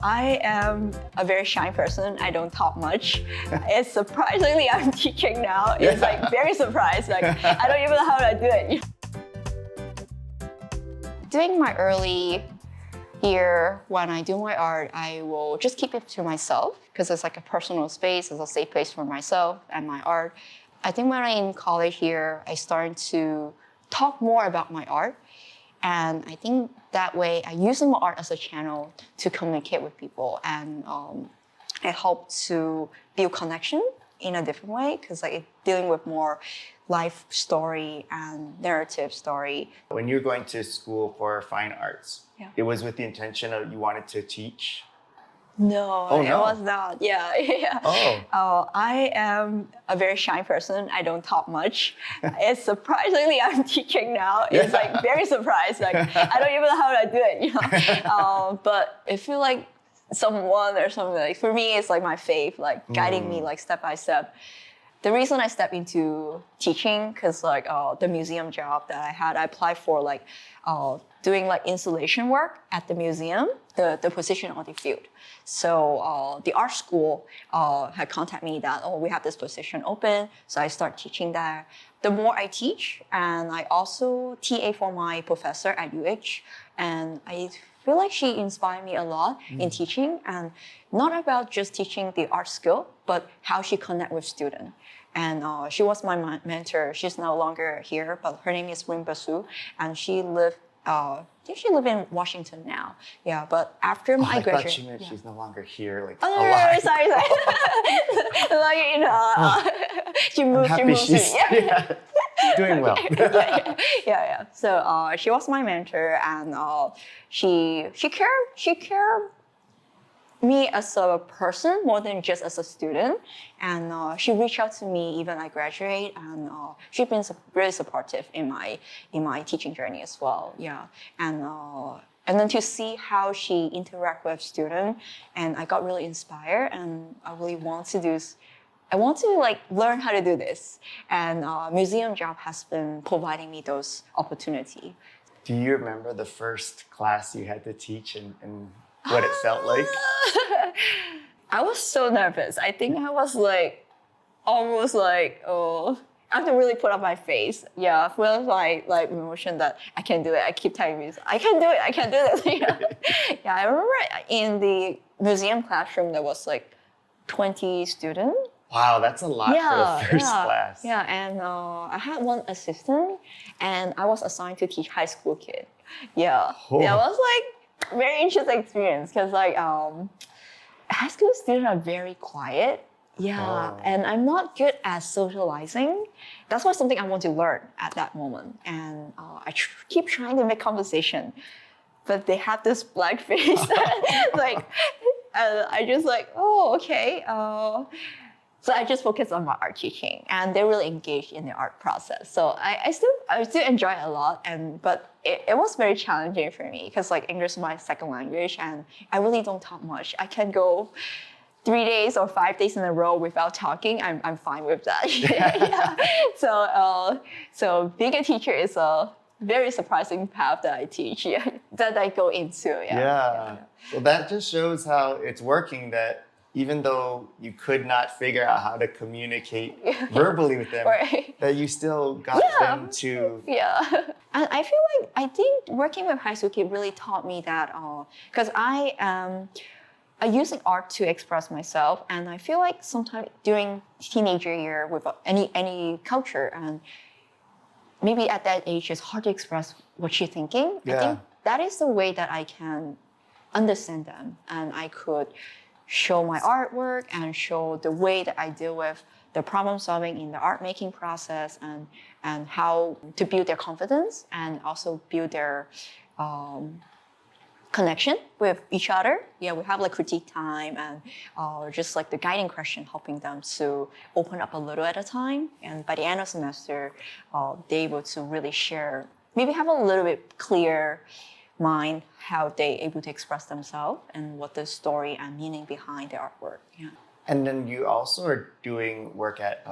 I am a very shy person. I don't talk much. It's surprisingly I'm teaching now. It's like very surprised. Like I don't even know how to do it. During my early year, when I do my art, I will just keep it to myself because it's like a personal space. It's a safe place for myself and my art. I think when I'm in college here, I started to talk more about my art. And I think that way, I using my art as a channel to communicate with people, and it helped to build connection in a different way because like dealing with more life story and narrative story. When you were going to school for fine arts, Yeah. it was with the intention of you wanted to teach? No, Oh, it no. was not. Yeah, yeah. Oh. I am a very shy person. I don't talk much. It's surprisingly I'm teaching now. It's like very surprised. Like I don't even know how to do it. You know, but I feel like someone or something like for me, it's like my faith, like guiding me like step by step. The reason I stepped into teaching, because like the museum job that I had, I applied for like doing like installation work at the museum, the position on the field. So the art school had contacted me that, oh, we have this position open. So I start teaching there. The more I teach, and I also TA for my professor at UH, and I feel like she inspired me a lot in teaching, and not about just teaching the art skill, but how she connect with students. And she was my mentor. She's no longer here, but her name is Rin Basu, and she lived. I think she lives in Washington now. Yeah, but after my I graduation, thought she meant she's no longer here, like oh, no, alive. sorry. Like you know, she moved. Happy She moved. she's doing well. Yeah. So she was my mentor, and she cared me as a person more than just as a student, and she reached out to me even I graduate, and she's been really supportive in my teaching journey as well. Yeah, and then to see how she interact with students, and I got really inspired, and I really want to do. I want to like learn how to do this, and museum job has been providing me those opportunity. Do you remember the first class you had to teach and what it felt like? I was so nervous. I think I was like, almost like, oh, I have to really put up my face. Yeah, I feel like emotion that I can do it. I keep telling me, I can do it. I can do this. Yeah, I remember in the museum classroom there was like 20 students. Wow, that's a lot for the first class. Yeah, and I had one assistant, and I was assigned to teach high school kids. Yeah, yeah, it was like very interesting experience because like high school students are very quiet. Yeah, and I'm not good at socializing. That's why something I want to learn at that moment, and I keep trying to make conversation, but they have this blank face. Like, I just like, oh, okay. So I just focus on my art teaching, and they're really engaged in the art process. So I still enjoy it a lot, but it was very challenging for me because like English is my second language, and I really don't talk much. I can go 3 days or 5 days in a row without talking. I'm fine with that. Yeah. So being a teacher is a very surprising path that I teach. That I go into. Yeah. Well, that just shows how it's working. That even though you could not figure out how to communicate verbally with them, Right. that you still got them to... Yeah. And I feel like, I think working with high school kids really taught me that, because I am using art to express myself, and I feel like sometimes during teenager year with any culture, and maybe at that age it's hard to express what you're thinking. Yeah. I think that is the way that I can understand them, and I could show my artwork and show the way that I deal with the problem solving in the art making process, and how to build their confidence and also build their connection with each other. Yeah, we have like critique time and just like the guiding question, helping them to open up a little at a time. And by the end of semester, they able to really share, maybe have a little bit clear mind how they able to express themselves and what the story and meaning behind their artwork. Yeah. And then you also are doing work at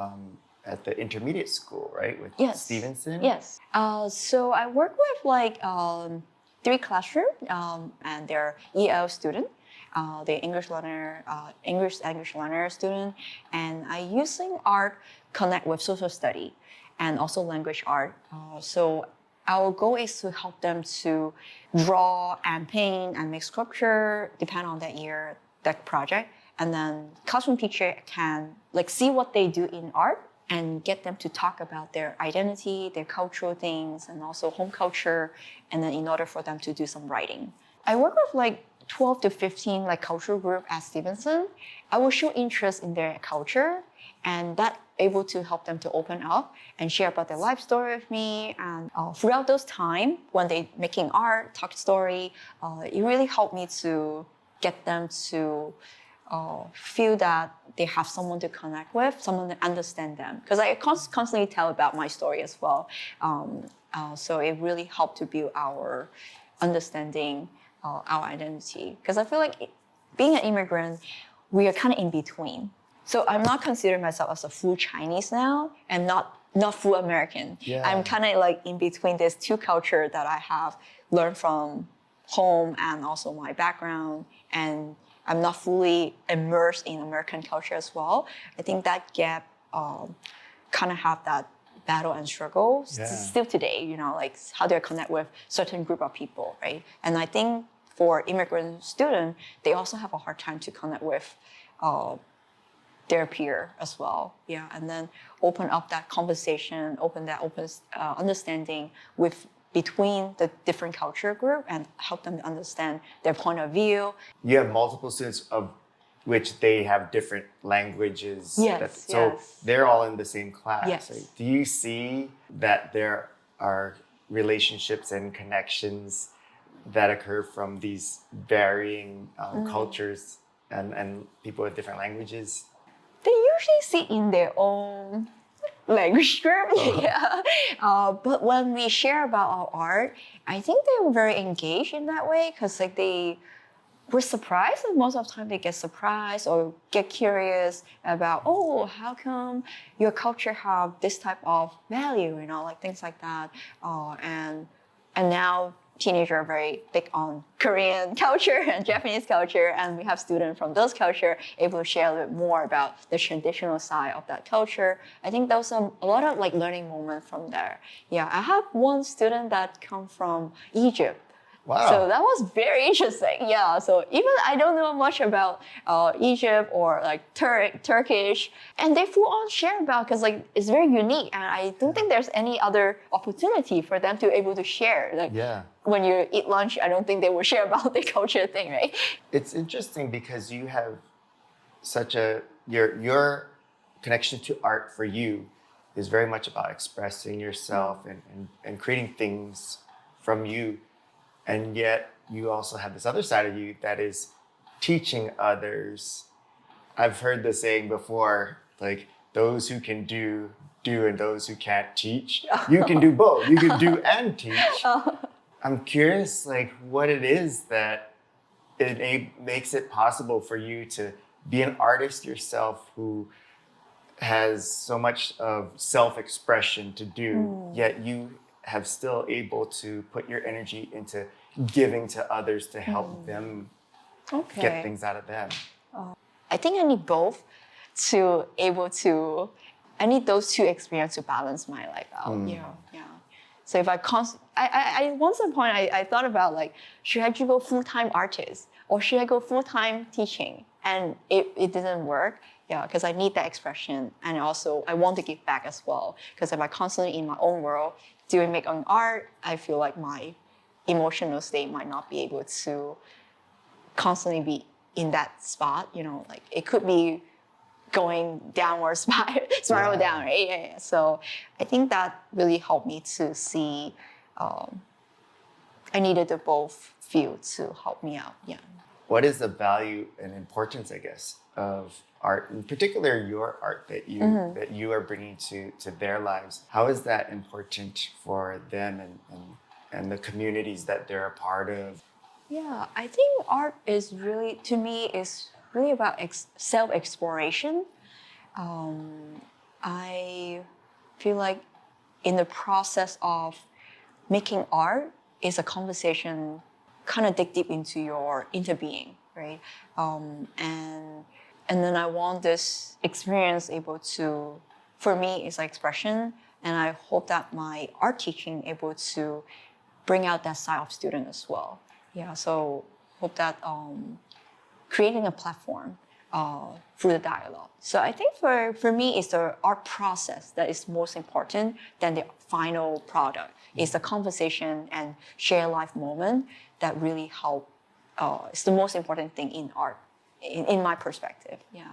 the intermediate school, right? With Stevenson? Yes. So I work with like 3 classrooms, and they're EL students. the English language learner student, and I using art connect with social study and also language art. So our goal is to help them to draw and paint and make sculpture, depending on that year, that project. And then classroom teacher can like see what they do in art and get them to talk about their identity, their cultural things, and also home culture. And then in order for them to do some writing. I work with like 12 to 15 like cultural group at Stevenson. I will show interest in their culture, and that able to help them to open up and share about their life story with me. And throughout those time when they making art, talk story, it really helped me to get them to feel that they have someone to connect with, someone to understand them. Because I constantly tell about my story as well. So it really helped to build our understanding, our identity. Because I feel like being an immigrant, we are kind of in between. So I'm not considering myself as a full Chinese now, and not full American. Yeah. I'm kind of like in between these two cultures that I have learned from home and also my background, and I'm not fully immersed in American culture as well. I think that gap kind of have that battle and struggle still today, you know, like how do I connect with certain group of people, right? And I think for immigrant students, they also have a hard time to connect with their peer as well, yeah, and then open up that conversation, open understanding with between the different culture group and help them to understand their point of view. You have multiple students of which they have different languages. Yes, so they're all in the same class. Yes. Right? Do you see that there are relationships and connections that occur from these varying cultures and people with different languages? They usually sit in their own language group, yeah. But when we share about our art, I think they were very engaged in that way because like they were surprised, and most of the time they get surprised or get curious about, oh, how come your culture have this type of value, you know, like things like that. And now teenagers are very big on Korean culture and Japanese culture, and we have students from those culture able to share a little bit more about the traditional side of that culture. I think there was a lot of like learning moments from there. Yeah, I have one student that come from Egypt. Wow. So that was very interesting. Yeah. So even I don't know much about Egypt or like Turkish, and they full on share about because like it's very unique, and I don't think there's any other opportunity for them to able to share. Like when you eat lunch, I don't think they will share about the culture thing, right? It's interesting because you have such your connection to art for you is very much about expressing yourself and creating things from you. And yet you also have this other side of you that is teaching others. I've heard the saying before, like those who can do, and those who can't teach. You can do both. You can do and teach. I'm curious, like what it is that it makes it possible for you to be an artist yourself who has so much of self-expression to do, yet you have still able to put your energy into giving to others to help them get things out of them. I think I need both I need those two experiences to balance my life out. Yeah. So if I once upon a point I thought about like, should I go full-time artist or should I go full-time teaching? And it didn't work. Yeah, because I need that expression, and also I want to give back as well. Because if I constantly in my own world doing my own art, I feel like my emotional state might not be able to constantly be in that spot. You know, like it could be going downward spiral down, right? Yeah. So I think that really helped me to see I needed the both fields to help me out. Yeah. What is the value and importance, I guess, of art, in particular your art that you are bringing to their lives? How is that important for them and the communities that they're a part of? Yeah, I think art is really, to me, is really about self-exploration. I feel like in the process of making art is a conversation, kind of dig deep into your inner being, right? And then I want this experience able to, for me, it's like expression, and I hope that my art teaching able to bring out that side of student as well. Yeah, so hope that creating a platform through the dialogue. So I think for me, it's the art process that is most important than the final product. It's the conversation and share life moment that really help. It's the most important thing in art, in my perspective. Yeah.